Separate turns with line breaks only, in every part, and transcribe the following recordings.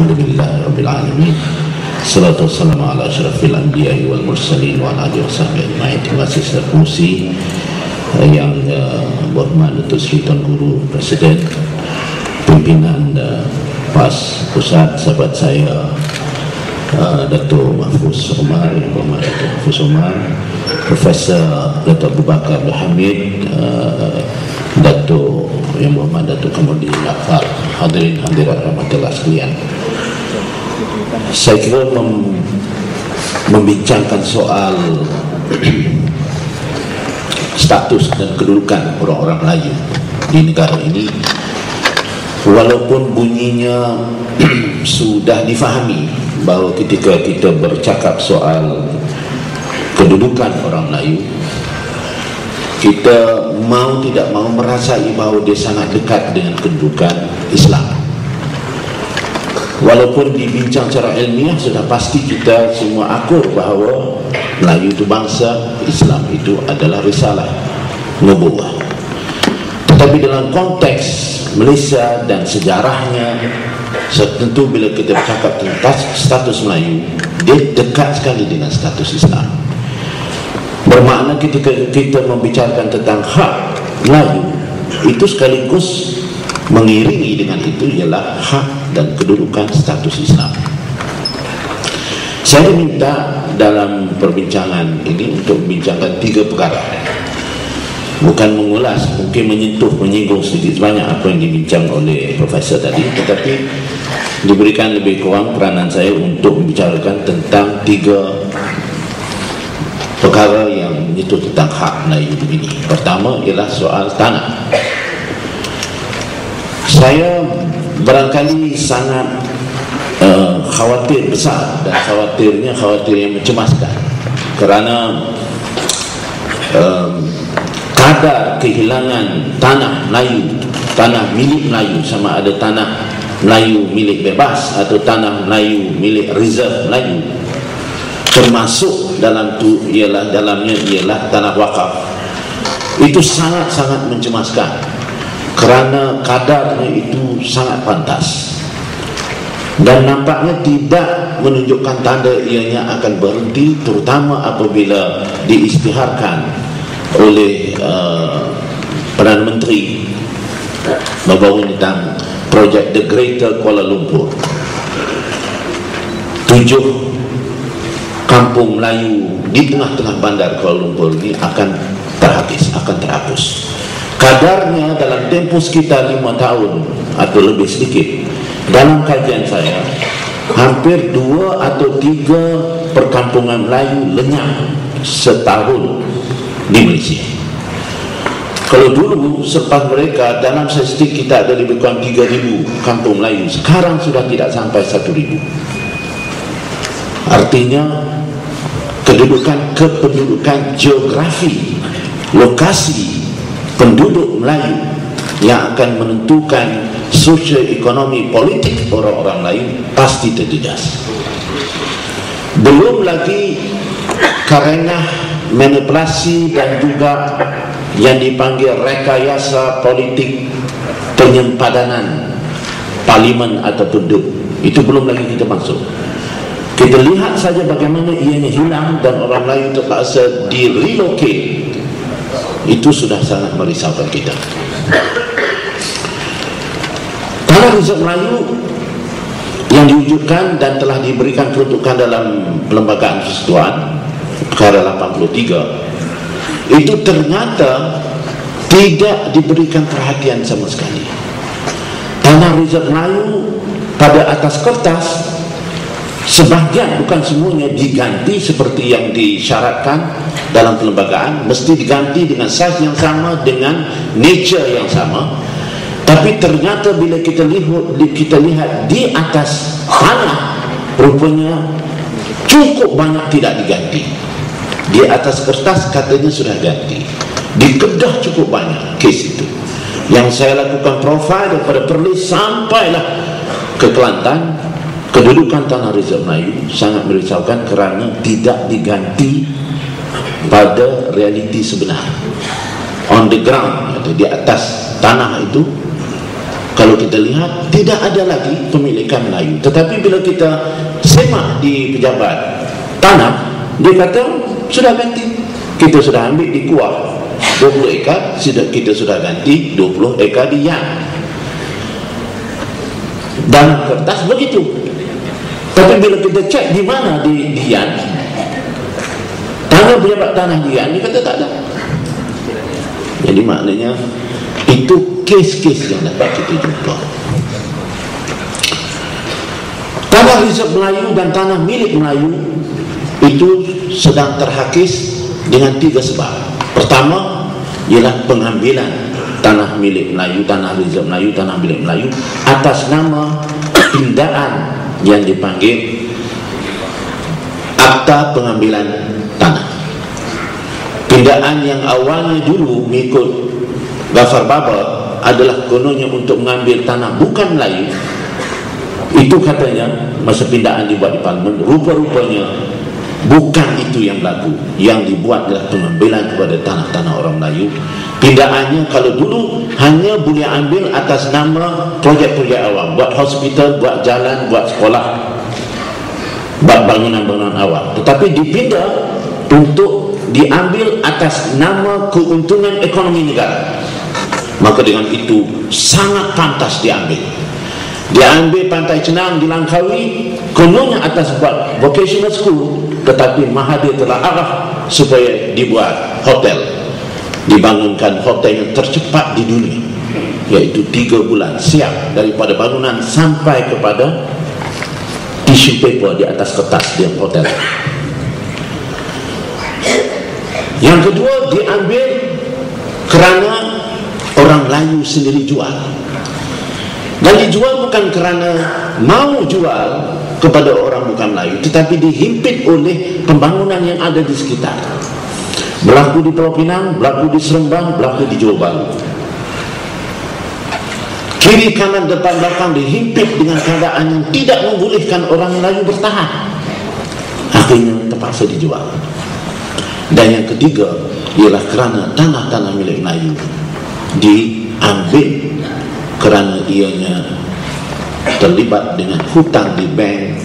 Alhamdulillahirabbil alamin. Salatu wassalamu ala asyrafil anbiya'i wal mursalin wa ala alihi wasahbihi ajma'in. Terima kasih Ustaz Musi yang berhormat Datuk Seri Tuan Guru Presiden, pimpinan PAS Pusat, sahabat saya Datuk Mahfuz Omar, yang berhormat Datuk Mahfuz Omar, Profesor Datuk Abu Bakar Abdul Hamid, Datuk yang berhormat Datuk Kamaldin Jaafar, hadirin hadirat rahmatullah sekalian. Saya kira membincangkan soal status dan kedudukan orang-orang Melayu di negara ini, walaupun bunyinya sudah difahami bahawa ketika kita bercakap soal kedudukan orang Melayu, kita mau tidak mau merasai bahawa dia sangat dekat dengan kedudukan Islam. Walaupun dibincang secara ilmiah, sudah pasti kita semua akur bahawa Melayu itu bangsa, Islam itu adalah risalah nubuwah. Tetapi dalam konteks Malaysia dan sejarahnya, tentu bila kita bercakap tentang status Melayu, dia dekat sekali dengan status Islam. Bermakna ketika kita membicarakan tentang hak Melayu, itu sekaligus mengiringi dengan itu ialah hak dan kedudukan status Islam. Saya minta dalam perbincangan ini untuk membincangkan 3 perkara. Bukan mengulas, mungkin menyentuh, menyinggung sedikit banyak apa yang dibincang oleh Profesor tadi, tetapi diberikan lebih kurang peranan saya untuk membicarakan tentang 3 perkara yang menyentuh tentang hak Melayu ini. Pertama ialah soal tanah. Saya barangkali sangat khawatir besar, dan khawatir yang mencemaskan, kerana kadar kehilangan tanah Melayu, tanah milik Melayu, sama ada tanah Melayu milik bebas atau tanah Melayu milik reserve Melayu, termasuk dalam tu dalamnya ialah tanah wakaf, itu sangat-sangat mencemaskan, kerana kadarnya itu sangat pantas dan nampaknya tidak menunjukkan tanda ianya akan berhenti, terutama apabila diisytiharkan oleh Perdana Menteri baru tentang projek The Greater Kuala Lumpur. 7 kampung Melayu di tengah-tengah bandar Kuala Lumpur ini akan terhapus. Kadarnya dalam tempoh sekitar 5 tahun atau lebih sedikit. Dalam kajian saya, hampir 2 atau 3 perkampungan Melayu lenyap setahun di Malaysia. Kalau dulu selepas mereka, dalam statistik kita ada lebih kurang 3,000 kampung Melayu, sekarang sudah tidak sampai 1,000. Artinya kependudukan geografi, lokasi penduduk Melayu yang akan menentukan sosioekonomi politik orang-orang Melayu pasti terjejas. Belum lagi karena manipulasi dan juga yang dipanggil rekayasa politik penyempadanan parlimen atau penduduk, itu belum lagi kita masuk. Kita lihat saja bagaimana ianya hilang dan orang Melayu terpaksa di-relocate. Itu sudah sangat merisaukan kita. Tanah reserve Melayu yang diwujudkan dan telah diberikan peruntukan dalam Perlembagaan Persekutuan perkara 83, itu ternyata tidak diberikan perhatian sama sekali. Tanah reserve Melayu pada atas kertas, sebahagian, bukan semuanya, diganti seperti yang disyaratkan dalam perlembagaan, mesti diganti dengan saiz yang sama, dengan nature yang sama. Tapi ternyata bila kita lihat di atas tanah, rupanya cukup banyak tidak diganti. Di atas kertas katanya sudah ganti, di Kedah cukup banyak kes itu. Yang saya lakukan profil daripada Perlis sampailah ke Kelantan, kedudukan tanah reserve Melayu sangat merisaukan kerana tidak diganti pada realiti sebenar, on the ground, atau di atas tanah itu kalau kita lihat tidak ada lagi pemilikan Melayu. Tetapi bila kita semak di pejabat tanah, dia kata sudah ganti, kita sudah ambil di Kuah 20 ekar, kita sudah ganti 20 ekar di Yan. Dalam kertas begitu. Tapi bila kita cek di mana di Yan, tanah pejabat tanah di Yan, dia kata tak ada. Jadi maknanya itu kes-kes yang dapat kita jumpa. Tanah reserve Melayu dan tanah milik Melayu itu sedang terhakis dengan 3 sebab. Pertama ialah pengambilan tanah milik Melayu, tanah reserve Melayu, tanah milik Melayu atas nama pindaan yang dipanggil Akta Pengambilan Tanah. Pindaan yang awalnya dulu mengikut Ghaffar Baba adalah kononnya untuk mengambil tanah bukan Melayu. Itu katanya masa pindaan dibuat di Parlimen, rupa-rupanya bukan itu yang berlaku. Yang dibuat adalah pengambilan kepada tanah-tanah orang Melayu. Pindaannya kalau dulu hanya boleh ambil atas nama projek-projek awam, buat hospital, buat jalan, buat sekolah, buat bangunan-bangunan awam. Tetapi dipindah untuk diambil atas nama keuntungan ekonomi negara. Maka dengan itu sangat pantas diambil. Diambil Pantai Cenang di Langkawi, kononnya atas buat vocational school, tetapi Mahathir telah arah supaya dibuat hotel, dibangunkan hotel yang tercepat di dunia, iaitu 3 bulan siap daripada bangunan sampai kepada tissue paper di atas kertas di hotel. Yang kedua, diambil kerana orang Melayu sendiri jual. Dan dijual bukan kerana mau jual kepada orang bukan Melayu, tetapi dihimpit oleh pembangunan yang ada di sekitar. Berlaku di Pulau Pinang, berlaku di Seremban, berlaku di Johor Bahru. Kiri kanan depan belakang dihimpit dengan keadaan yang tidak membolehkan orang Melayu bertahan. Akhirnya terpaksa dijual. Dan yang ketiga ialah kerana tanah-tanah milik Melayu diambil kerana ianya terlibat dengan hutang di bank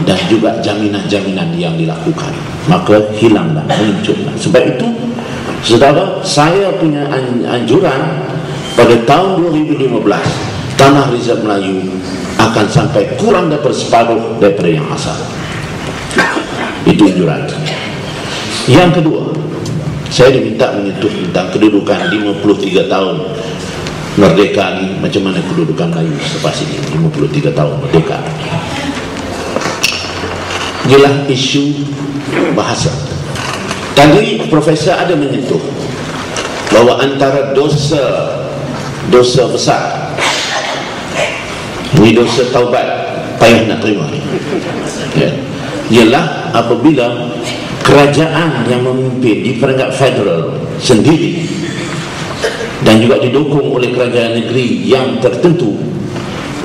dan juga jaminan-jaminan yang dilakukan, maka hilanglah, muncullah. Sebab itu, saudara, saya punya anjuran pada tahun 2015 tanah reserve Melayu akan sampai kurang daripada separuh daripada yang asal. Itu anjuran. Yang kedua, saya diminta menyentuh tentang kedudukan 53 tahun merdeka ni, macam mana kedudukan Melayu selepas ini 53 tahun merdeka. Ialah isu bahasa. Tadi Profesor ada menyentuh bahawa antara dosa besar, ini dosa taubat payah nak terima, ya, ialah apabila kerajaan yang memimpin di peringkat federal sendiri dan juga didukung oleh kerajaan negeri yang tertentu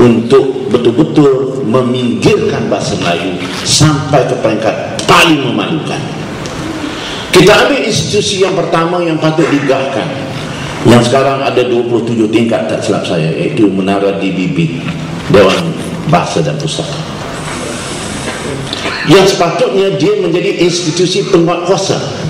untuk betul-betul meminggirkan bahasa Melayu sampai ke peringkat paling memalukan. Kita ambil institusi yang pertama yang patut digahkan, yang sekarang ada 27 tingkat tak silap saya, iaitu Menara DBP, Dewan Bahasa dan Pustaka, yang sepatutnya dia menjadi institusi penguatkuasa.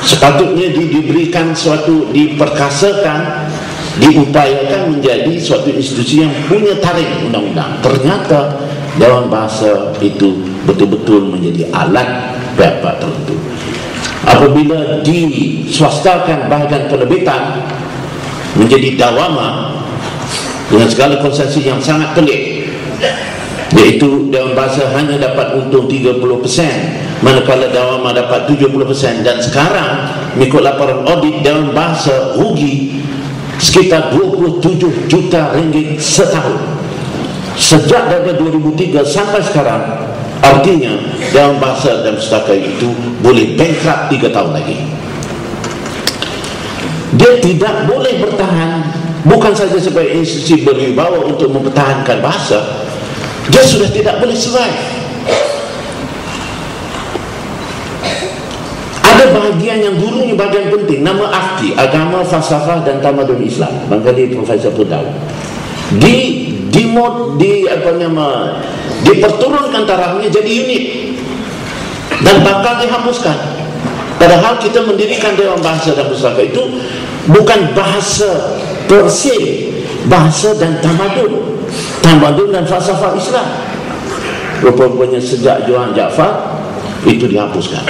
Sepatutnya diberikan suatu, diperkasakan, diupayakan menjadi suatu institusi yang punya tarikh undang-undang. Ternyata Dewan Bahasa itu betul-betul menjadi alat pihak-pihak tertentu. Apabila diswastakan bahagian penerbitan menjadi dawama dengan segala konsesi yang sangat pelik, iaitu Dewan Bahasa hanya dapat untung 30%, manakala Dawama dapat 70%. Dan sekarang mengikut laporan audit, Dewan Bahasa rugi sekitar 27 juta ringgit setahun sejak dari 2003 sampai sekarang. Artinya Dewan Bahasa dan Pustaka itu boleh bankrupt 3 tahun lagi. Dia tidak boleh bertahan, bukan saja sebagai institusi berwibawa untuk mempertahankan bahasa, dia sudah tidak boleh survive. Ada bahagian yang dulunya bahagian penting, nama AFTI, Agama, Falsafah dan Tamadun Islam, barangkali Profesor pun tahu. diperturunkan tarafnya jadi unit dan bakal dihapuskan. Padahal kita mendirikan Dewan Bahasa dan Pustaka itu bukan bahasa per se, bahasa dan tamadun dan falsafah Islam. Rupanya sejak Johan Jaafar itu dihapuskan.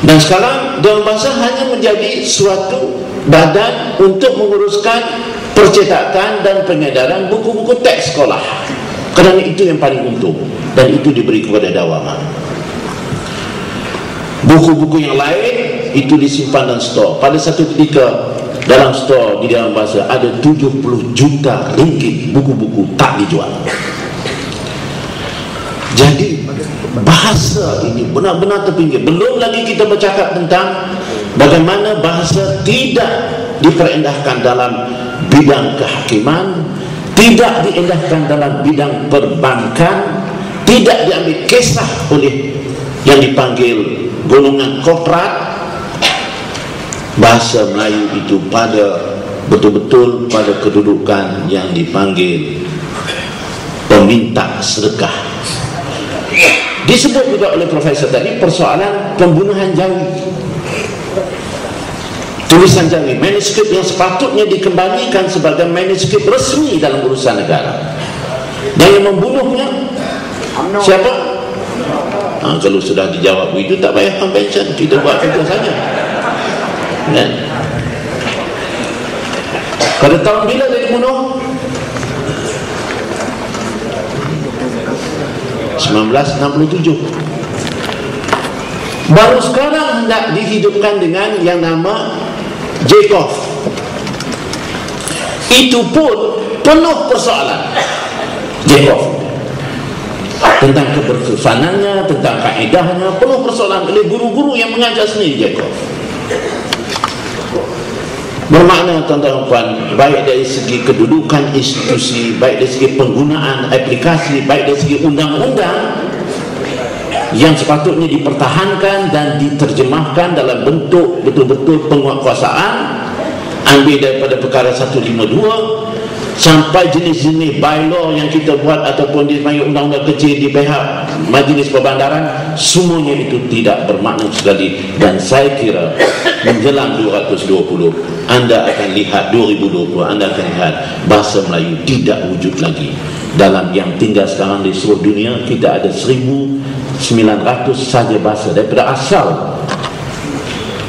Dan sekarang Dewan Bahasa hanya menjadi suatu badan untuk menguruskan percetakan dan pengedaran buku-buku teks sekolah, kerana itu yang paling untung dan itu diberi kepada Dawamah. Buku-buku yang lain itu disimpan dan stor. Pada satu ketika dalam stor di Dewan Bahasa ada 70 juta ringgit buku-buku tak dijual. Jadi bahasa ini benar-benar terpinggir. Belum lagi kita bercakap tentang bagaimana bahasa tidak diperendahkan dalam bidang kehakiman, tidak diendahkan dalam bidang perbankan, tidak diambil kisah oleh yang dipanggil golongan korporat. Bahasa Melayu itu pada betul-betul pada kedudukan yang dipanggil peminta sedekah. Disebut juga oleh Profesor tadi persoalan pembunuhan Jawi, tulisan Jawi, manuskrip yang sepatutnya dikembalikan sebagai manuskrip resmi dalam urusan negara, dan yang membunuhnya siapa? Kalau sudah dijawab begitu tak payah convention, kita buat kerja saja. Kan? Pada tahun bila dia dibunuh? 1967. Baru sekarang hendak dihidupkan dengan yang nama Jacob. Itu pun penuh persoalan Jacob, tentang keberkefanannya, tentang kaedahnya, penuh persoalan oleh guru-guru yang mengajar sendiri Jacob. Bermakna tuan-tuan, baik dari segi kedudukan institusi, baik dari segi penggunaan aplikasi, baik dari segi undang-undang yang sepatutnya dipertahankan dan diterjemahkan dalam bentuk betul-betul penguatkuasaan, ambil daripada perkara 152 sampai jenis-jenis bylaw yang kita buat ataupun dipanggil undang-undang kecil di pihak Majlis Perbandaran, semuanya itu tidak bermakna sekali. Dan saya kira menjelang 220 anda akan lihat, 2020 anda akan lihat bahasa Melayu tidak wujud lagi. Dalam yang tinggal sekarang di seluruh dunia, kita ada 1,900 saja bahasa. Daripada asal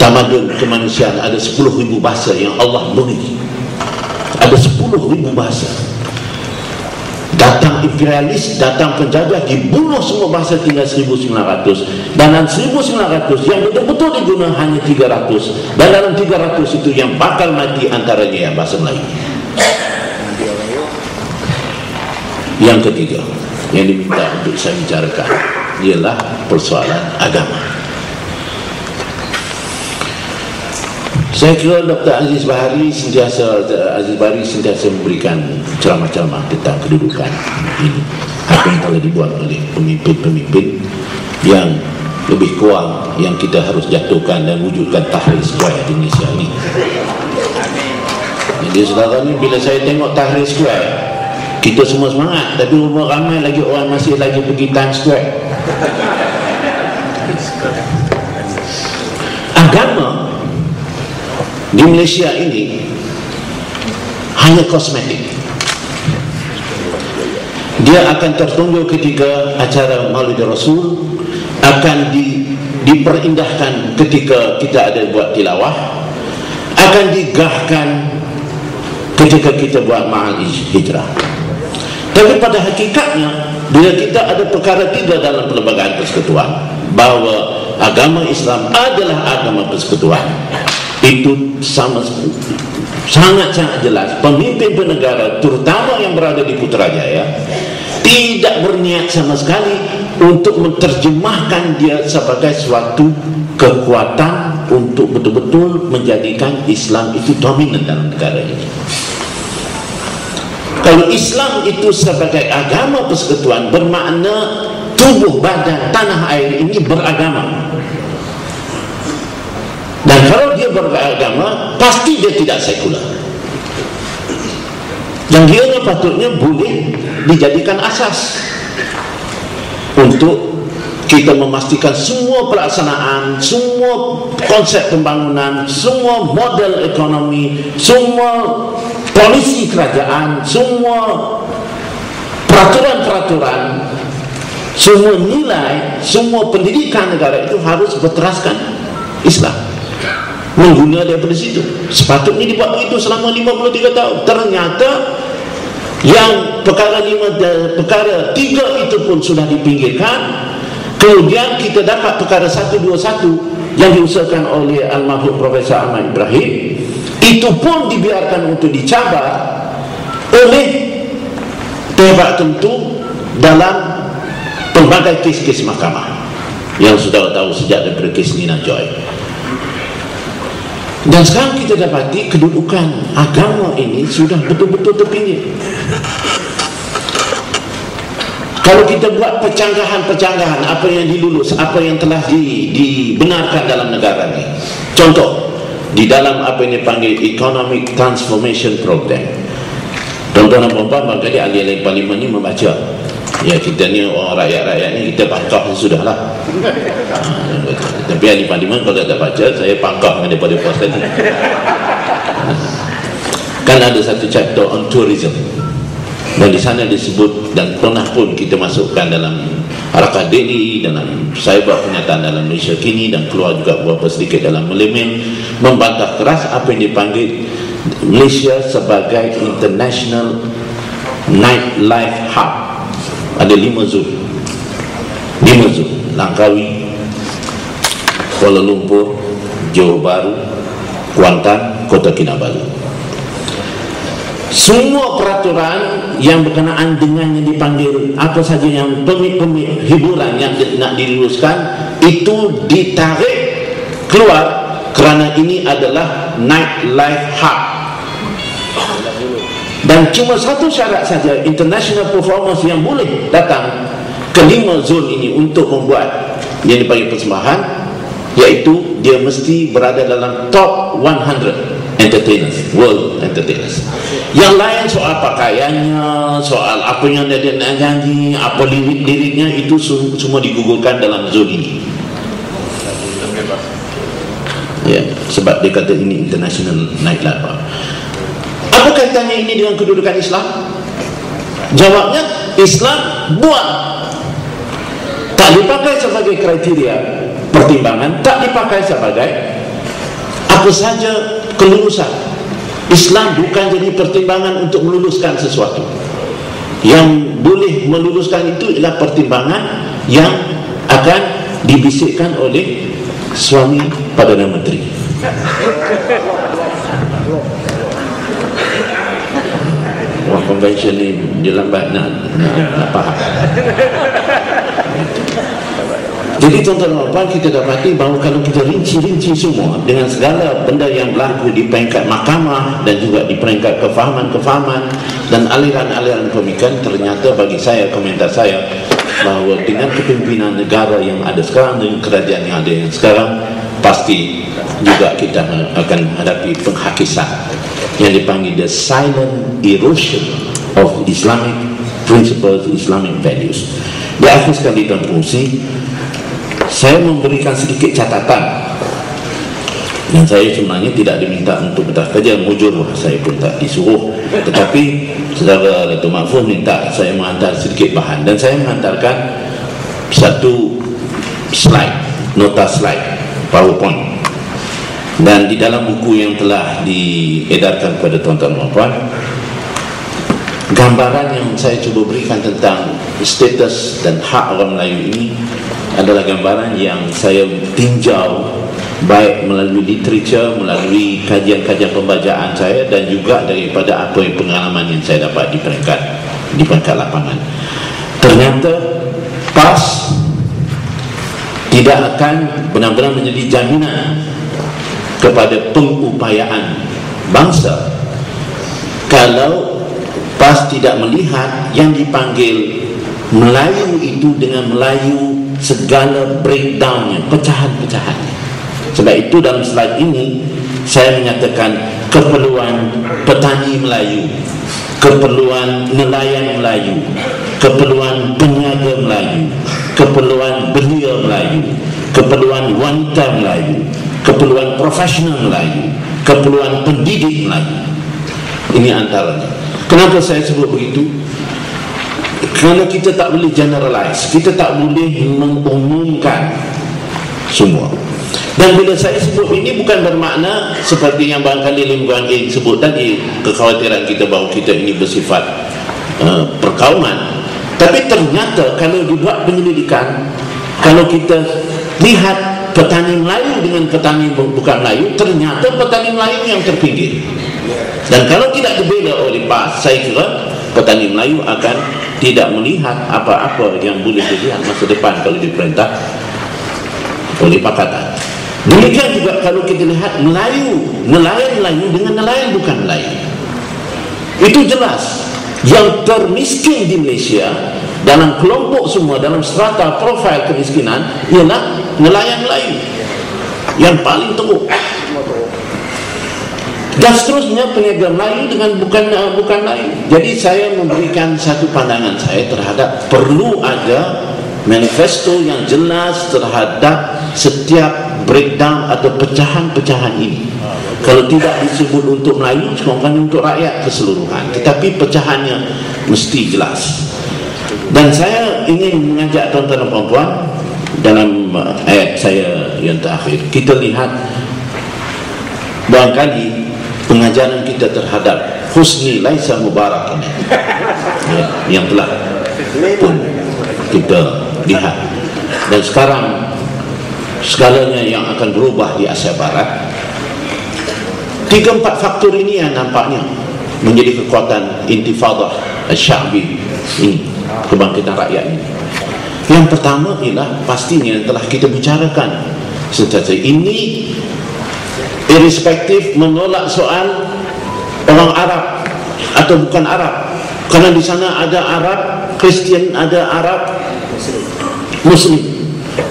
tamadun kemanusiaan ada 10,000 bahasa yang Allah beri. Ada 10,000 bahasa. Datang imperialis, datang penjajah, dibunuh semua bahasa, tinggal 1,900. Dan dalam 1,900 yang betul-betul diguna hanya 300. Dan dalam 300 itu yang bakal mati antaranya yang bahasa Melayu. Yang ketiga yang diminta untuk saya bicarakan ialah persoalan agama. Saya kira Dr. Aziz Bahari sentiasa memberikan ceramah-ceramah tentang kedudukan ini, apa yang telah dibuat oleh pemimpin-pemimpin yang lebih kurang yang kita harus jatuhkan dan wujudkan Tahrir Square di Indonesia ini. Jadi saudara ni, bila saya tengok Tahrir Square, kita semua semangat, tapi ramai lagi orang masih lagi pergi Times Square. Agama di Malaysia ini hanya kosmetik. Dia akan tertunggu ketika acara Maulid Rasul, akan diperindahkan ketika kita ada buat tilawah, akan digahkan ketika kita buat ma'al hijrah. Tapi pada hakikatnya, bila kita ada perkara 3 dalam perlembagaan persekutuan, bahawa agama Islam adalah agama persekutuan, itu sangat-sangat jelas. Pemimpin bernegara, terutama yang berada di Putrajaya, tidak berniat sama sekali untuk menerjemahkan dia sebagai suatu kekuatan untuk betul-betul menjadikan Islam itu dominan dalam negara ini. Kalau Islam itu sebagai agama persekutuan, bermakna tubuh badan tanah air ini beragama. Dan kalau dia beragama, pasti dia tidak sekular. yang dia patutnya boleh dijadikan asas untuk kita memastikan semua pelaksanaan, semua konsep pembangunan, semua model ekonomi, semua polisi kerajaan, semua peraturan-peraturan, semua nilai, semua pendidikan negara itu harus berteraskan Islam, mengguna daripada situ. Sepatutnya dibuat begitu selama 53 tahun. Ternyata yang perkara 3 itu pun sudah dipinggirkan. Kemudian kita dapat perkara 121 yang diusahakan oleh almarhum Profesor Ahmad Ibrahim, itu pun dibiarkan untuk dicabar oleh pihak tertentu dalam pelbagai kes-kes mahkamah yang sudah tahu sejak daripada kes Nina Joy. Dan sekarang kita dapati kedudukan agama ini sudah betul-betul terpinggir. Kalau kita buat pencanggahan-pencanggahan apa yang dilulus, apa yang telah dibenarkan dalam negara ini, contoh di dalam apa yang dipanggil Economic Transformation Program, tuan-tuan dan puan-puan, bagi ahli-ahli parlimen ini membaca. Ya, kita ni orang rakyat-rakyat ni kita pangkah sudahlah. Tapi ahli parlimen kalau tak baca, saya pangkah daripada pos tadi. Kan ada satu chapter on tourism, dan di sana disebut, dan pernah pun kita masukkan dalam Harakah Daily, dalam saya buat pernyataan dalam Malaysia Kini, dan keluar juga beberapa sedikit dalam Melemen, membantah keras apa yang dipanggil Malaysia sebagai International Nightlife Hub. Ada 5 zon, Langkawi, Kuala Lumpur, Johor Bahru, Kuantan, Kota Kinabalu. Semua peraturan yang berkenaan dengan yang dipanggil apa saja yang permit hiburan yang nak diluluskan itu ditarik keluar, kerana ini adalah nightlife hub. Dan cuma satu syarat saja international performance yang boleh datang ke 5 zon ini untuk membuat yang dipanggil persembahan, iaitu dia mesti berada dalam top 100 entertainers, world entertainers. Yang lain soal pakaiannya, soal apa yang dia nak janji, apa lirik-liriknya, itu semua digugurkan dalam zon ini. Ya, sebab dia kata ini international nightlife. Apa kaitannya ini dengan kedudukan Islam? Jawabnya, Islam buat, tak dipakai sebagai kriteria pertimbangan, tak dipakai sebagai apa saja kelulusan. Islam bukan jadi pertimbangan untuk meluluskan sesuatu. Yang boleh meluluskan itu ialah pertimbangan yang akan dibisikkan oleh suami Perdana Menteri. Wah, convention ni dia lambat nak faham. Jadi tuan-tuan dan puan, kita dapati bahawa kalau kita rinci-rinci semua dengan segala benda yang berlaku di peringkat mahkamah dan juga di peringkat kefahaman-kefahaman dan aliran-aliran pemikiran, ternyata bagi saya, komentar saya, bahawa dengan kepimpinan negara yang ada sekarang, dengan kerajaan yang ada yang sekarang, pasti juga kita akan menghadapi penghakisan yang dipanggil the silent erosion of Islamic principles, Islamic values. Di akhir sekali dan fungsi, saya memberikan sedikit catatan yang saya sebenarnya tidak diminta untuk betul kerja, mujur saya pun tak disuruh, tetapi saudara Dato' Mahfuz minta saya menghantar sedikit bahan, dan saya menghantarkan satu slide, nota slide PowerPoint. Dan di dalam buku yang telah diedarkan kepada tuan-tuan dan puan, gambaran yang saya cuba berikan tentang status dan hak orang Melayu ini adalah gambaran yang saya tinjau baik melalui literature, melalui kajian-kajian pembacaan saya, dan juga daripada apa yang pengalaman yang saya dapat di peringkat lapangan. Ternyata PAS tidak akan benar-benar menjadi jaminan kepada pengupayaan bangsa kalau PAS tidak melihat yang dipanggil Melayu itu dengan Melayu segala breakdownnya, pecahan-pecahannya. Sebab itu dalam slide ini saya menyatakan keperluan petani Melayu, keperluan nelayan Melayu, keperluan penyaga Melayu, keperluan belia Melayu, keperluan wanita Melayu, keperluan profesional Melayu, keperluan pendidik Melayu. Ini antaranya. Kenapa saya sebut begitu? Kerana kita tak boleh generalize, kita tak boleh mengumumkan semua. Dan bila saya sebut ini bukan bermakna seperti yang barangkali Lim Guan Eng sebut tadi, kekhawatiran kita bahawa kita ini bersifat perkauman. Tapi ternyata kalau dibuat penyelidikan, kalau kita lihat petani Melayu dengan petani bukan Melayu, ternyata petani Melayu yang terpinggir. Dan kalau tidak dibela oleh PAS, saya kira petani Melayu akan tidak melihat apa-apa yang boleh dilihat masa depan kalau diperintah oleh Pakatan. Demikian juga kalau kita lihat Melayu, nelayan Melayu dengan nelayan bukan Melayu. Itu jelas. Yang termiskin di Malaysia dalam kelompok semua, dalam strata profil kemiskinan ialah nelayan Melayu yang paling teruk. Dan seterusnya peniaga Melayu dengan bukan Melayu. Jadi saya memberikan satu pandangan saya terhadap perlu ada manifesto yang jelas terhadap setiap breakdown atau pecahan-pecahan ini. Kalau tidak disebut untuk Melayu, bukan untuk rakyat keseluruhan, tetapi pecahannya mesti jelas. Dan saya ingin mengajak tuan-tuan dan puan-puan dalam ayat saya yang terakhir, kita lihat barangkali pengajaran kita terhadap Husni Laisa Mubarak ini yang telah pun kita lihat. Dan sekarang segalanya yang akan berubah di Asia Barat. 3-4 faktor ini yang nampaknya menjadi kekuatan intifadah Syabi ini, kebangkitan rakyat ini. Yang pertama ialah pastinya yang telah kita bicarakan sentiasa ini, irrespective menolak soal orang Arab atau bukan Arab, kerana di sana ada Arab Kristian, ada Arab Muslim.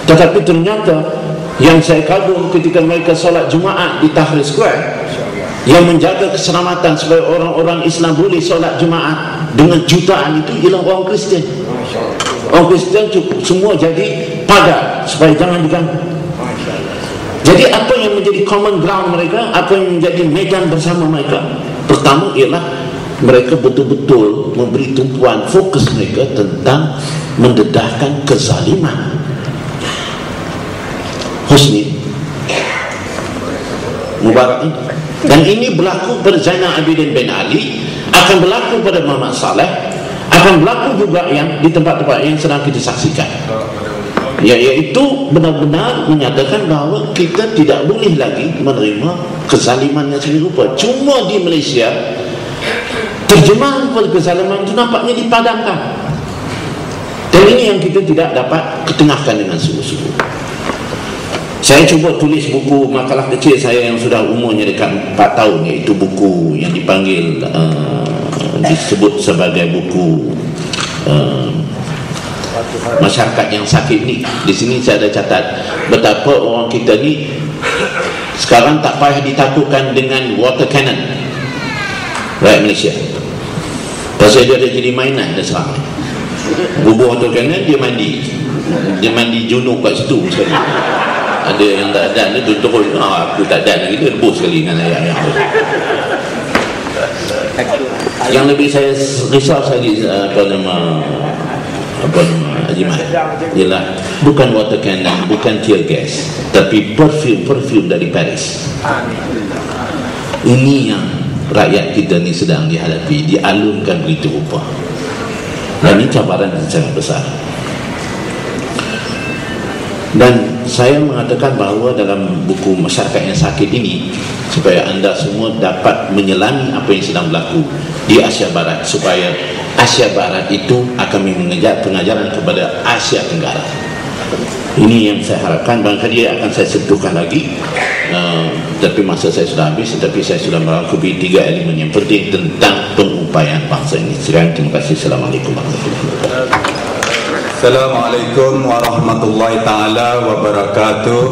Tetapi ternyata yang saya kagum ketika mereka solat Jumaat di Tahrir Square, yang menjaga keselamatan supaya orang-orang Islam boleh solat Jumaat dengan jutaan itu ialah orang Kristian. Orang Kristian cukup semua jadi pagar supaya jangan diganggu. Jadi apa yang menjadi common ground mereka, apa yang menjadi medan bersama mereka? Pertama ialah mereka betul-betul memberi tumpuan fokus mereka tentang mendedahkan kezaliman. Husni Mubarak ini. Dan ini berlaku pada Zainal Abidin bin Ali, akan berlaku pada Muhammad Saleh, akan berlaku juga yang di tempat-tempat yang sedang kita saksikan, iaitu benar-benar menyatakan bahawa kita tidak boleh lagi menerima kezaliman yang serupa. Cuma di Malaysia terjemahan pada kezaliman itu nampaknya dipadamkan, dan ini yang kita tidak dapat ketengahkan dengan sungguh-sungguh. Saya cuba tulis buku makalah kecil saya yang sudah umurnya dekat 4 tahun, iaitu buku yang dipanggil disebut sebagai buku Masyarakat yang Sakit ni. Di sini saya ada catat betapa orang kita ni sekarang tak payah ditakutkan dengan water cannon rakyat Malaysia. Pasal dia ada jadi mainan dah sekarang. Bubuh water cannon, dia mandi junub kat situ sekali. Ada yang tak dan dia terus aku tak dan lagi, dia rebus sekali dengan ayat yang yang lebih saya risau sekali apa nama Ajimat ialah bukan water cannon, bukan tear gas, tapi perfume dari Paris. Ini yang rakyat kita ni sedang dihadapi, dialunkan begitu rupa, dan ini cabaran yang sangat besar. Dan saya mengatakan bahawa dalam buku Masyarakat yang Sakit ini, supaya anda semua dapat menyelami apa yang sedang berlaku di Asia Barat, supaya Asia Barat itu akan mengejar pengajaran kepada Asia Tenggara. Ini yang saya harapkan. Barangkali akan saya sentuhkan lagi, tapi masa saya sudah habis. Tetapi saya sudah merangkumi 3 elemen yang penting tentang pengupayaan bangsa ini. Sekian, terima kasih. Assalamualaikum warahmatullahi wabarakatuh.
Assalamualaikum warahmatullahi ta'ala wabarakatuh,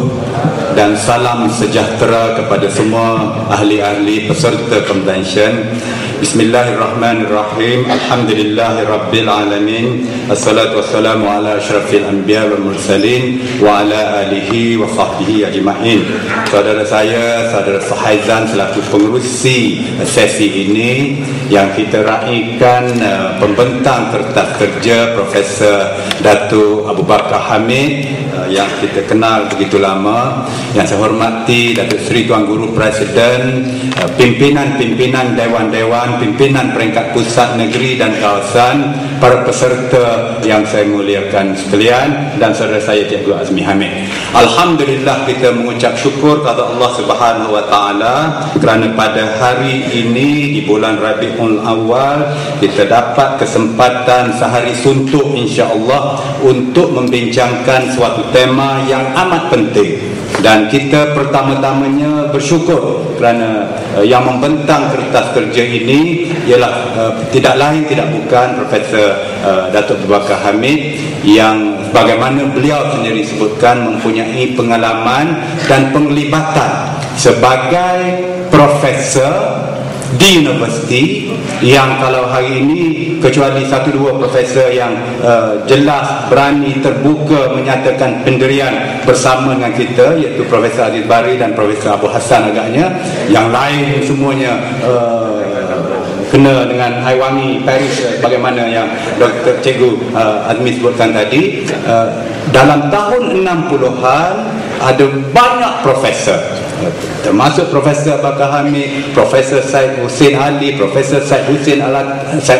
dan salam sejahtera kepada semua ahli-ahli peserta convention Bismillahirrahmanirrahim. Alhamdulillahirabbil alamin. Assalatu wassalamu ala asyrafil anbiya wal mursalin wa ala alihi wa sahbihi ajma'in. Saudara saya, saudara Sahaizan selaku pengerusi sesi ini yang kita raikan pembentang kertas kerja Profesor Datuk Abu Bakar Hamid yang kita kenal begitu lama, yang saya hormati Datuk Seri Tuan Guru Presiden, pimpinan-pimpinan dewan-dewan, pimpinan peringkat pusat negeri dan kawasan, para peserta yang saya muliakan sekalian, dan saudara saya Cikgu Azmi Hamid. Alhamdulillah, kita mengucap syukur kepada Allah Subhanahu wa taala kerana pada hari ini di bulan Rabiul Awal kita dapat kesempatan sehari suntuk insya-Allah untuk membincangkan suatu tema yang amat penting. Dan kita pertama-tamanya bersyukur kerana yang membentang kertas kerja ini ialah tidak lain tidak bukan Profesor Datuk Abu Bakar Hamid, yang bagaimana beliau sendiri sebutkan mempunyai pengalaman dan penglibatan sebagai profesor di universiti, yang kalau hari ini kecuali satu dua profesor yang jelas berani terbuka menyatakan pendirian bersama dengan kita, iaitu Profesor Aziz Bari dan Profesor Abu Hassan agaknya, yang lain semuanya kena dengan air wangi Paris bagaimana yang Dr. Cikgu Azmi sebutkan tadi. Dalam tahun 60-an ada banyak profesor, termasuk Profesor Bakar Hamid, Profesor Said Hussein Ali, Profesor Said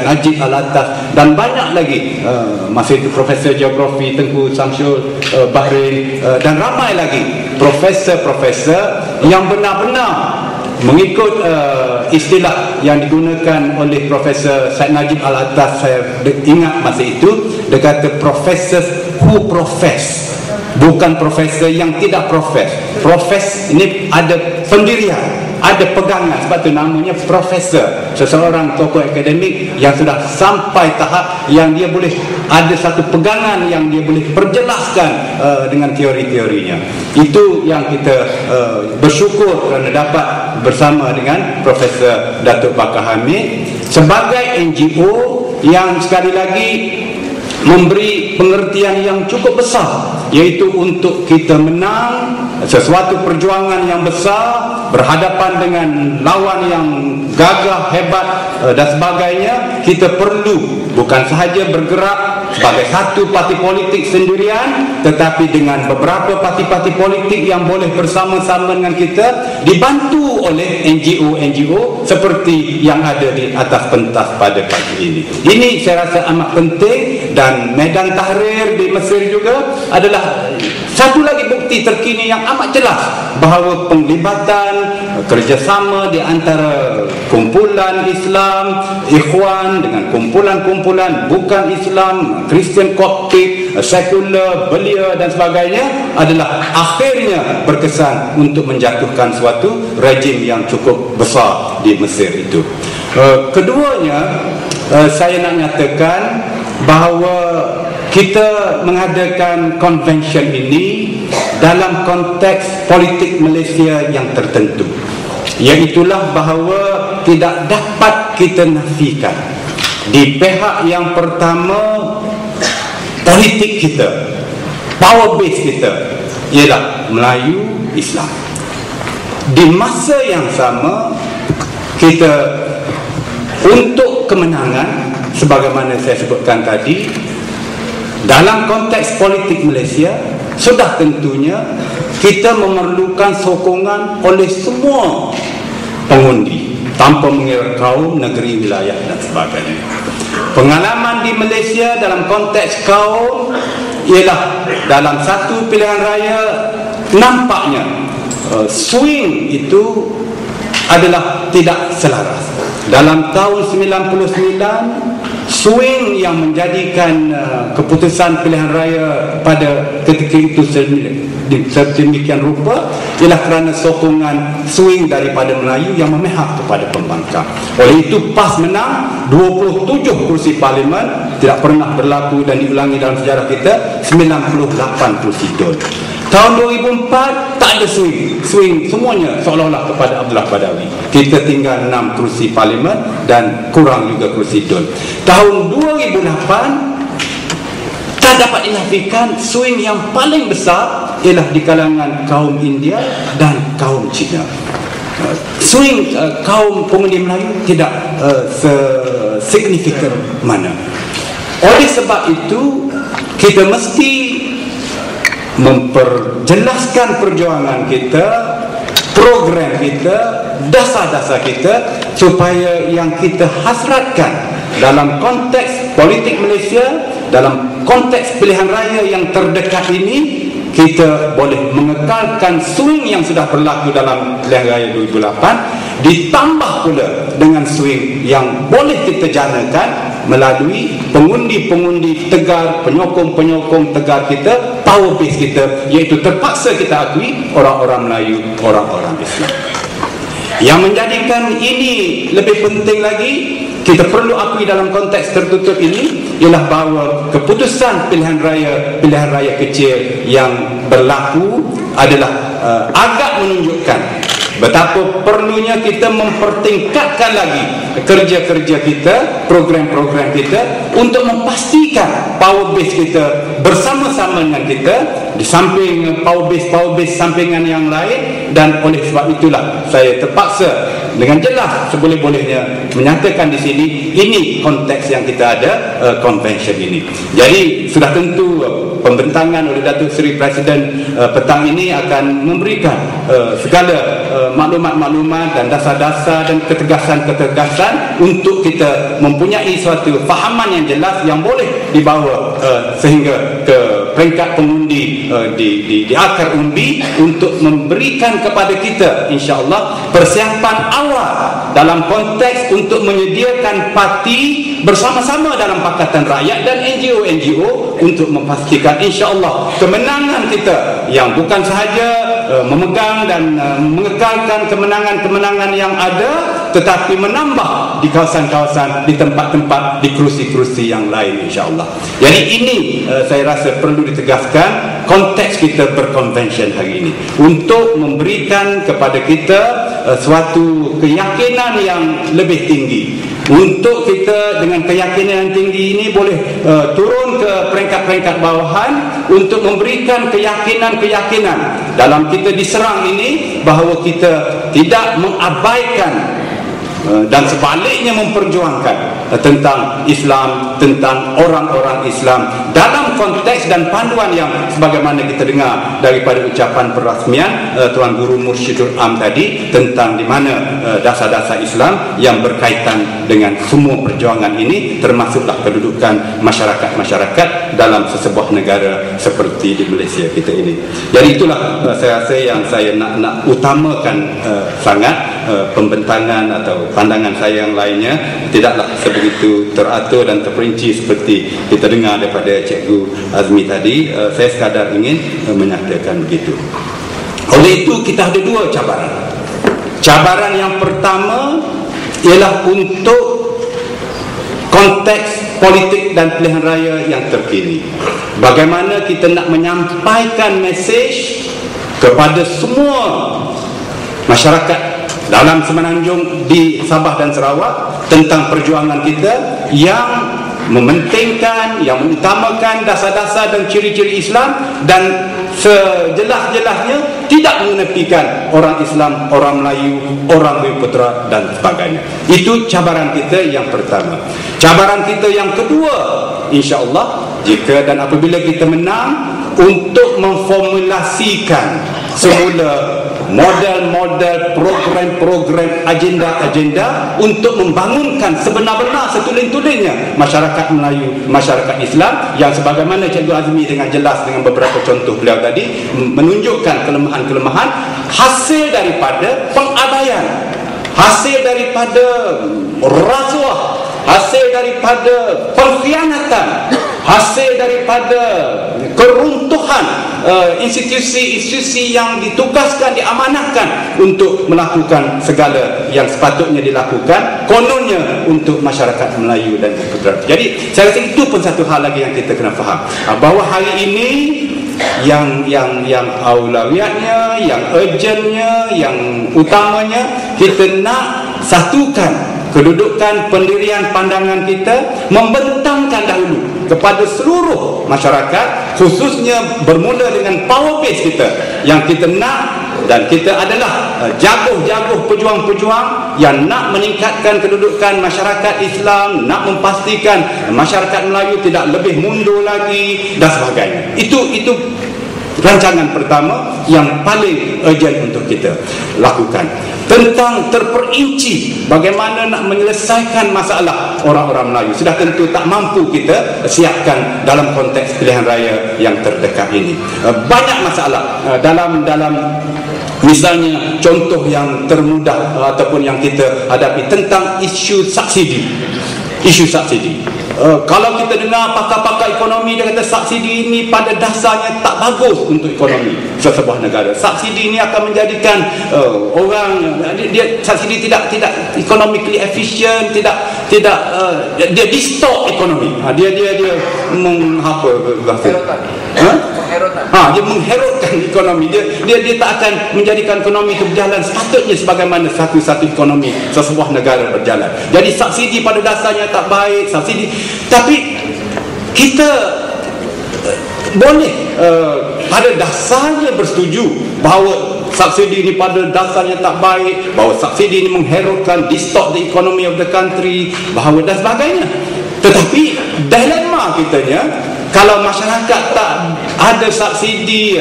Najib Al-Attaf, dan banyak lagi, masih itu Profesor Geografi Tengku Samsul Bahrain, dan ramai lagi profesor-profesor yang benar-benar mengikut istilah yang digunakan oleh Profesor Said Najib Al-Attaf. Saya ingat masa itu dia kata professors who profess, bukan profesor yang tidak profes. Profes ini ada pendirian, ada pegangan, sebab itu namanya profesor. Seseorang tokoh akademik yang sudah sampai tahap yang dia boleh ada satu pegangan yang dia boleh perjelaskan dengan teori-teorinya. Itu yang kita bersyukur kerana dapat bersama dengan Profesor Datuk Bakar Hamid sebagai NGO yang sekali lagi memberi pengertian yang cukup besar, iaitu untuk kita menang sesuatu perjuangan yang besar berhadapan dengan lawan yang gagah, hebat dan sebagainya. Kita perlu bukan sahaja bergerak sebagai satu parti politik sendirian, tetapi dengan beberapa parti-parti politik yang boleh bersama-sama dengan kita, dibantu oleh NGO-NGO seperti yang ada di atas pentas pada pagi ini. Ini saya rasa amat penting, dan Medan Tahrir di Mesir juga adalah satu lagi bukti terkini yang amat jelas bahawa penglibatan kerjasama di antara kumpulan Islam Ikhwan dengan kumpulan-kumpulan bukan Islam, Kristian Koptik, sekular, belia dan sebagainya adalah akhirnya berkesan untuk menjatuhkan suatu rejim yang cukup besar di Mesir itu. Keduanya, saya nak nyatakan bahawa kita mengadakan convention ini dalam konteks politik Malaysia yang tertentu, iaitulah bahawa tidak dapat kita nafikan di pihak yang pertama politik kita, power base kita ialah Melayu Islam. Di masa yang sama kita untuk kemenangan, sebagaimana saya sebutkan tadi, dalam konteks politik Malaysia sudah tentunya kita memerlukan sokongan oleh semua pengundi tanpa mengira kaum, negeri, wilayah dan sebagainya. Pengalaman di Malaysia dalam konteks kaum ialah dalam satu pilihan raya nampaknya swing itu adalah tidak selaras. Dalam tahun 99, swing yang menjadikan keputusan pilihan raya pada ketika itu sedemikian rupa ialah kerana sokongan swing daripada Melayu yang memihak kepada pembangkang. Oleh itu PAS menang 27 kursi parlimen, tidak pernah berlaku dan diulangi dalam sejarah kita, 98 kursi DUN. Tahun 2004 tak ada swing semuanya seolah-olah kepada Abdullah Badawi. Kita tinggal 6 kerusi parlimen dan kurang juga kerusi DUN. Tahun 2008 tak dapat dinafikan swing yang paling besar ialah di kalangan kaum India dan kaum Cina. Swing kaum pengundi Melayu tidak signifikan mana. Oleh sebab itu kita mesti memperjelaskan perjuangan kita, program kita, dasar-dasar kita, supaya yang kita hasratkan dalam konteks politik Malaysia, dalam konteks pilihan raya yang terdekat ini, kita boleh mengekalkan swing yang sudah berlaku dalam pilihan raya 2008, ditambah pula dengan swing yang boleh kita janakan melalui pengundi-pengundi tegar, penyokong-penyokong tegar kita, power base kita, iaitu terpaksa kita akui orang-orang Melayu, orang-orang Islam. Yang menjadikan ini lebih penting lagi, kita perlu akui dalam konteks tertutup ini, ialah bahawa keputusan pilihan raya kecil yang berlaku adalah agak menunjukkan betapa perlunya kita mempertingkatkan lagi kerja-kerja kita, program-program kita, untuk memastikan power base kita bersama-sama dengan kita, di samping power base sampingan yang lain. Dan oleh sebab itulah saya terpaksa dengan jelas seboleh-bolehnya menyatakan di sini, ini konteks yang kita ada, convention ini. Jadi sudah tentu pembentangan oleh Datuk Seri Presiden petang ini akan memberikan segala maklumat-maklumat dan dasar-dasar dan ketegasan-ketegasan untuk kita mempunyai suatu fahaman yang jelas yang boleh dibawa sehingga ke peringkat pengundi di akar umbi, untuk memberikan kepada kita insya-Allah persiapan awal dalam konteks untuk menyediakan parti bersama-sama dalam Pakatan Rakyat dan NGO-NGO untuk memastikan insya-Allah kemenangan kita yang bukan sahaja memegang dan mengekalkan kemenangan-kemenangan yang ada, tetapi menambah di kawasan-kawasan, di tempat-tempat, di kerusi-kerusi yang lain insya-Allah. Jadi ini saya rasa perlu ditegaskan konteks kita berkonvention hari ini, untuk memberikan kepada kita suatu keyakinan yang lebih tinggi, untuk kita dengan keyakinan yang tinggi ini boleh turun ke peringkat-peringkat bawahan untuk memberikan keyakinan-keyakinan dalam kita diserang ini, bahawa kita tidak mengabaikan dan sebaliknya memperjuangkan tentang Islam, tentang orang-orang Islam dalam konteks dan panduan yang sebagaimana kita dengar daripada ucapan perrasmian Tuan Guru Mursyidul Am tadi, tentang di mana dasar-dasar Islam yang berkaitan dengan semua perjuangan ini, termasuklah kedudukan masyarakat-masyarakat dalam sesebuah negara seperti di Malaysia kita ini. Jadi itulah saya rasa yang saya nak utamakan sangat. Pembentangan atau pandangan saya yang lainnya tidaklah sebegitu teratur dan terperinci seperti kita dengar daripada Cikgu Azmi tadi. Saya sekadar ingin menyatakan begitu. Oleh itu kita ada dua cabaran. Cabaran yang pertama ialah untuk konteks politik dan pilihan raya yang terkini. Bagaimana kita nak menyampaikan mesej kepada semua masyarakat dalam Semenanjung, di Sabah dan Sarawak, tentang perjuangan kita yang mementingkan, yang mengutamakan dasar-dasar dan ciri-ciri Islam, dan sejelas-jelasnya tidak mengenepikan orang Islam, orang Melayu, orang Bumi-Putera dan sebagainya. Itu cabaran kita yang pertama. Cabaran kita yang kedua, insya-Allah, jika dan apabila kita menang, untuk memformulasikan semula model-model, program-program, agenda-agenda untuk membangunkan sebenar-benar setulen-tulennya masyarakat Melayu, masyarakat Islam, yang sebagaimana Cikgu Azmi dengan jelas dengan beberapa contoh beliau tadi menunjukkan kelemahan-kelemahan hasil daripada pengabaian, hasil daripada rasuah, hasil daripada pengkhianatan, hasil daripada keruntuhan institusi-institusi yang ditugaskan, diamanahkan untuk melakukan segala yang sepatutnya dilakukan, kononnya untuk masyarakat Melayu dan Bumi-Putera. Jadi saya rasa itu pun satu hal lagi yang kita kena faham, bahawa hari ini yang aulawiyatnya, yang urgentnya, yang utamanya kita nak satukan kedudukan pendirian pandangan kita, membentangkan dahulu kepada seluruh masyarakat, khususnya bermula dengan power base kita yang kita nak. Dan kita adalah jaguh-jaguh pejuang-pejuang yang nak meningkatkan kedudukan masyarakat Islam, nak memastikan masyarakat Melayu tidak lebih mundur lagi dan sebagainya. Itu rancangan pertama yang paling urgent untuk kita lakukan, tentang terperinci bagaimana nak menyelesaikan masalah orang-orang Melayu. Sudah tentu tak mampu kita siapkan dalam konteks pilihan raya yang terdekat ini. Banyak masalah dalam misalnya contoh yang termudah ataupun yang kita hadapi tentang isu subsidi. Kalau kita dengar pakar-pakar ekonomi, dia kata subsidi ini pada dasarnya tak bagus untuk ekonomi sebuah negara. Subsidi ini akan menjadikan subsidi tidak economically efficient, dia distort ekonomi. Dia dia mengherutkan ekonomi. Dia tak akan menjadikan ekonomi itu berjalan sepatutnya sebagaimana satu ekonomi sebuah negara berjalan. Jadi subsidi pada dasarnya tak baik, tapi kita boleh pada dasarnya bersetuju bahawa subsidi ini pada dasarnya tak baik, bahawa subsidi ini mengherutkan, distort the economy of the country, bahawa dan sebagainya. Tetapi dilema kitanya, kalau masyarakat tak ada subsidi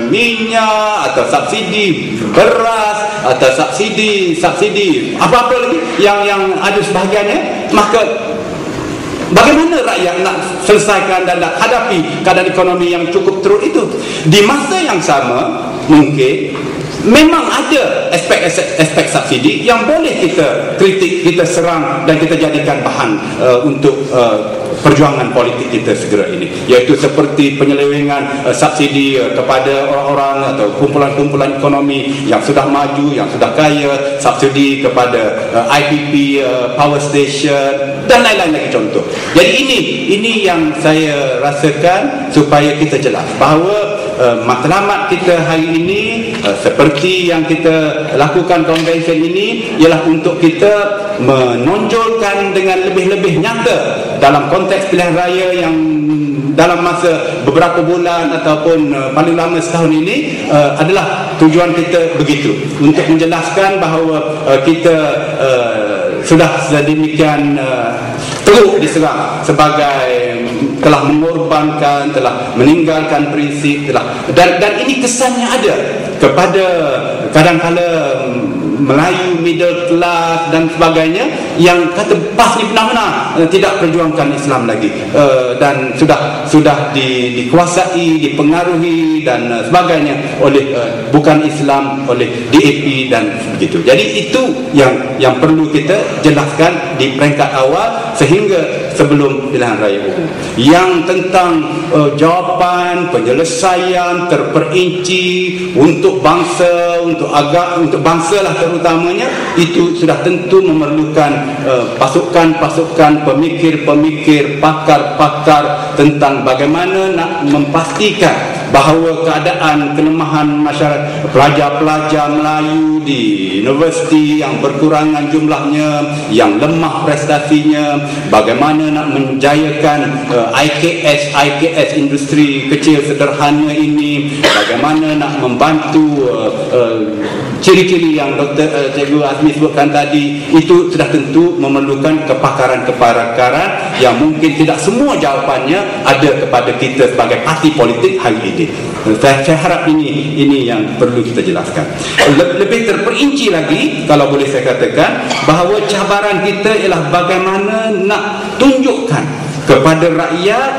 minyak atau subsidi beras atau subsidi apa-apa lagi yang ada sebahagiannya, maka bagaimana rakyat nak selesaikan dan nak hadapi keadaan ekonomi yang cukup teruk itu? Di masa yang sama, mungkin memang ada aspek subsidi yang boleh kita kritik, kita serang dan kita jadikan bahan untuk perjuangan politik kita segera ini, iaitu seperti penyelewengan subsidi kepada orang-orang atau kumpulan-kumpulan ekonomi yang sudah maju, yang sudah kaya, subsidi kepada IPP, power station dan lain-lain lagi contoh. Jadi ini yang saya rasakan supaya kita jelas bahawa matlamat kita hari ini seperti yang kita lakukan konvensyen ini ialah untuk kita menonjolkan dengan lebih-lebih nyata dalam konteks pilihan raya yang dalam masa beberapa bulan ataupun paling lama setahun ini adalah tujuan kita begitu, untuk menjelaskan bahawa kita sudah sedemikian teruk diserang sebagai telah mengorbankan, telah meninggalkan prinsip, dan ini kesannya ada kepada kadang-kala Melayu middle class dan sebagainya yang kata PAS ni benar-benar tidak perjuangkan Islam lagi, dan sudah dikuasai, dipengaruhi dan sebagainya oleh bukan Islam, oleh DAP dan begitu. Jadi itu yang perlu kita jelaskan di peringkat awal sehingga sebelum pilihan raya umum. Yang tentang jawapan, penyelesaian terperinci untuk bangsa, untuk bangsa lah terutamanya, itu sudah tentu memerlukan pasukan-pasukan pemikir-pemikir, pakar-pakar tentang bagaimana nak memastikan bahawa keadaan kelemahan masyarakat pelajar-pelajar Melayu di universiti yang berkurangan jumlahnya, yang lemah prestasinya, bagaimana nak menjayakan IKS industri kecil sederhana ini, bagaimana nak membantu ciri-ciri yang Cikgu Azmi sebutkan tadi, itu sudah tentu memerlukan kepakaran-kepakaran yang mungkin tidak semua jawapannya ada kepada kita sebagai parti politik hari ini. Saya harap ini yang perlu kita jelaskan. Lebih terperinci lagi, kalau boleh saya katakan, bahawa cabaran kita ialah bagaimana nak tunjukkan kepada rakyat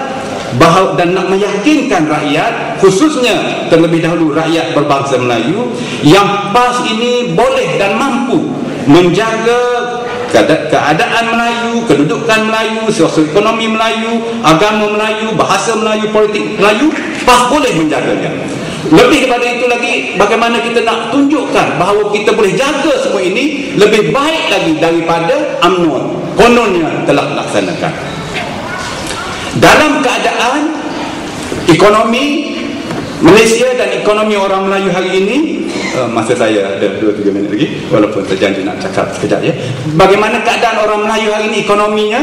bahawa, dan nak meyakinkan rakyat, khususnya terlebih dahulu rakyat berbangsa Melayu, yang PAS ini boleh dan mampu menjaga keadaan Melayu, kedudukan Melayu, sosioekonomi Melayu, agama Melayu, bahasa Melayu, politik Melayu. PAS boleh menjaganya. Lebih daripada itu lagi, bagaimana kita nak tunjukkan bahawa kita boleh jaga semua ini lebih baik lagi daripada UMNO kononnya telah dilaksanakan. Dalam keadaan ekonomi Malaysia dan ekonomi orang Melayu hari ini, masa saya ada 2-3 minit lagi, walaupun saya janji nak cakap sekejap ya. Bagaimana keadaan orang Melayu hari ini ekonominya?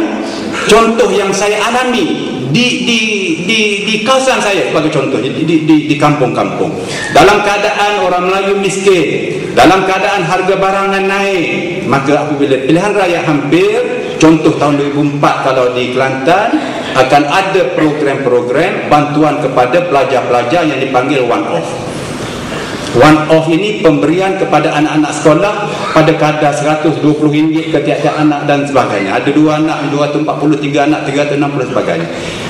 Contoh yang saya alami di kawasan saya sebagai contoh, di kampung-kampung. Dalam keadaan orang Melayu miskin, dalam keadaan harga barangan naik, maka apabila pilihan raya hampir, contoh tahun 2004 kalau di Kelantan, akan ada program-program bantuan kepada pelajar-pelajar yang dipanggil one-off. One-off ini pemberian kepada anak-anak sekolah pada kadar RM120 ke tiap-tiap anak dan sebagainya. Ada 2 anak, 243 anak, 360 sebagainya.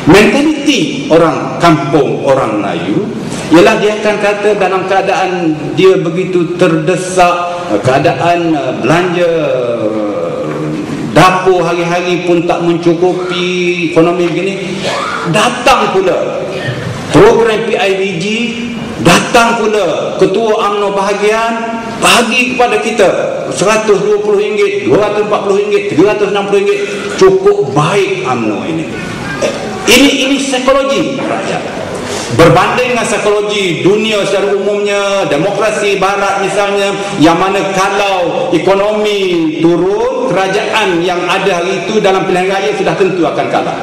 Mentaliti orang kampung, orang Melayu, ialah dia akan kata dalam keadaan dia begitu terdesak, keadaan belanja dapur hari-hari pun tak mencukupi, ekonomi begini, datang pula program PIBG, datang pula ketua UMNO bahagian bagi kepada kita RM120, RM240, RM360, cukup baik UMNO ini. Ini psikologi rakyat. Berbanding dengan psikologi dunia secara umumnya, demokrasi barat misalnya, yang mana kalau ekonomi turun, kerajaan yang ada hari itu dalam pilihan raya sudah tentu akan kalah.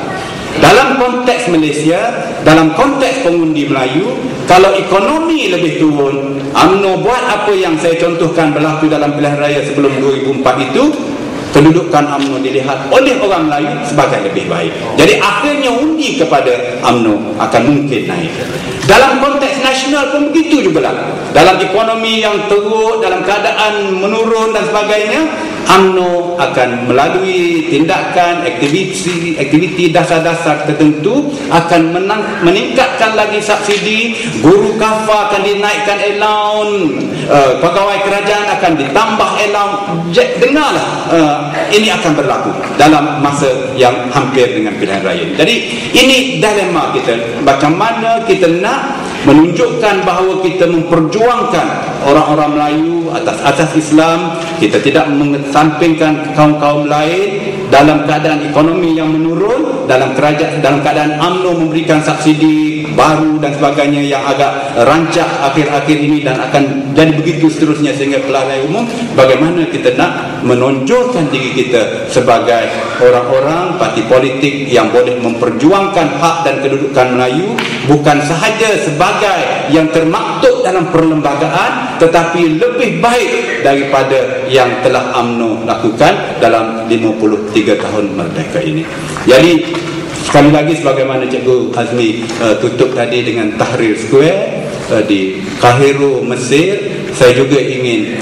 Dalam konteks Malaysia, dalam konteks pengundi Melayu, kalau ekonomi lebih turun, UMNO buat apa yang saya contohkan berlaku dalam pilihan raya sebelum 2004 itu, kedudukan UMNO dilihat oleh orang Melayu sebagai lebih baik. Jadi akhirnya undi kepada UMNO akan mungkin naik. Dalam konteks nasional pun begitu juga lah. Dalam ekonomi yang teruk, dalam keadaan menurun dan sebagainya, UMNO akan melalui tindakan, aktiviti dasar-dasar tertentu akan meningkatkan lagi subsidi, guru kafar akan dinaikkan allowance, pegawai kerajaan akan ditambah allowance. Dengarlah, ini akan berlaku dalam masa yang hampir dengan pilihan raya. Jadi ini dilema kita, macam mana kita nak menunjukkan bahawa kita memperjuangkan orang-orang Melayu atas asas Islam, kita tidak mengesampingkan kaum-kaum lain dalam keadaan ekonomi yang menurun, dalam keadaan UMNO memberikan subsidi baru dan sebagainya yang agak rancak akhir-akhir ini dan akan jadi begitu seterusnya sehingga pilihan umum. Bagaimana kita nak menonjolkan diri kita sebagai orang-orang parti politik yang boleh memperjuangkan hak dan kedudukan Melayu, bukan sahaja sebagai yang termaktub dalam perlembagaan, tetapi lebih baik daripada yang telah UMNO lakukan dalam 53 tahun merdeka ini. Jadi sekali lagi, sebagaimana Cikgu Azmi tutup tadi dengan Tahrir Square di Kairo, Mesir, saya juga ingin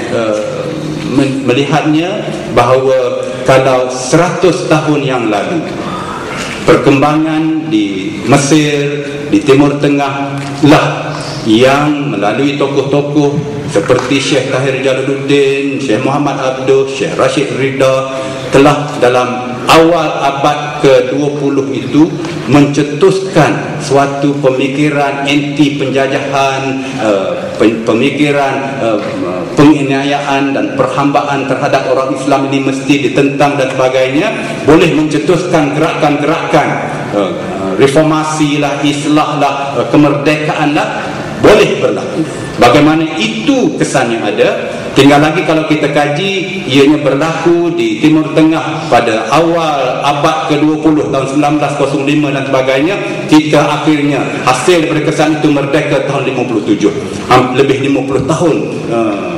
melihatnya bahawa kalau 100 tahun yang lalu perkembangan di Mesir, di Timur Tengah lah yang melalui tokoh-tokoh seperti Syekh Tahir Jalaluddin, Syekh Muhammad Abduh, Syekh Rashid Ridha telah dalam awal abad ke-20 itu mencetuskan suatu pemikiran anti penjajahan, pemikiran penganiayaan dan perhambaan terhadap orang Islam ini mesti ditentang dan sebagainya, boleh mencetuskan gerakan-gerakan reformasi lah, islah lah, kemerdekaan lah, boleh berlaku. Bagaimana itu kesan yang ada. Tinggal lagi kalau kita kaji, ianya berlaku di Timur Tengah pada awal abad ke-20 tahun 1905 dan sebagainya. Kita akhirnya hasil daripada kesan itu merdeka tahun 57. Lebih 50 tahun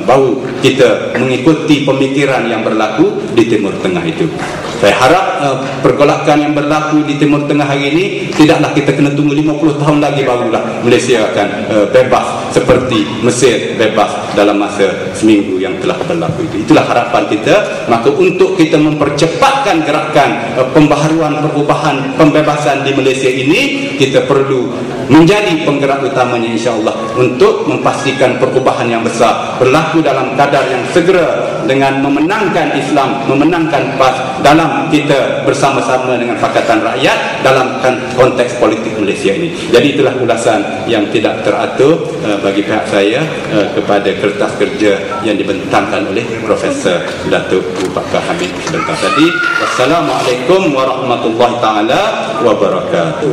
baru kita mengikuti pemikiran yang berlaku di Timur Tengah itu. Saya harap pergolakan yang berlaku di Timur Tengah hari ini tidaklah kita kena tunggu 50 tahun lagi barulah Malaysia akan bebas seperti Mesir bebas dalam masa seminggu yang telah berlaku itu. Itulah harapan kita. Maka untuk kita mempercepatkan gerakan pembaharuan, perubahan, pembebasan di Malaysia ini, kita perlu menjadi penggerak utamanya insya-Allah untuk memastikan perubahan yang besar berlaku dalam kadar yang segera dengan memenangkan Islam, memenangkan PAS dalam kita bersama-sama dengan Pakatan Rakyat dalam konteks politik Malaysia ini. Jadi itulah ulasan yang tidak teratur bagi pihak saya kepada kertas kerja yang dibentangkan oleh Profesor Datuk Bakar Hamid sebentar tadi. Wassalamualaikum warahmatullahi taala wabarakatuh.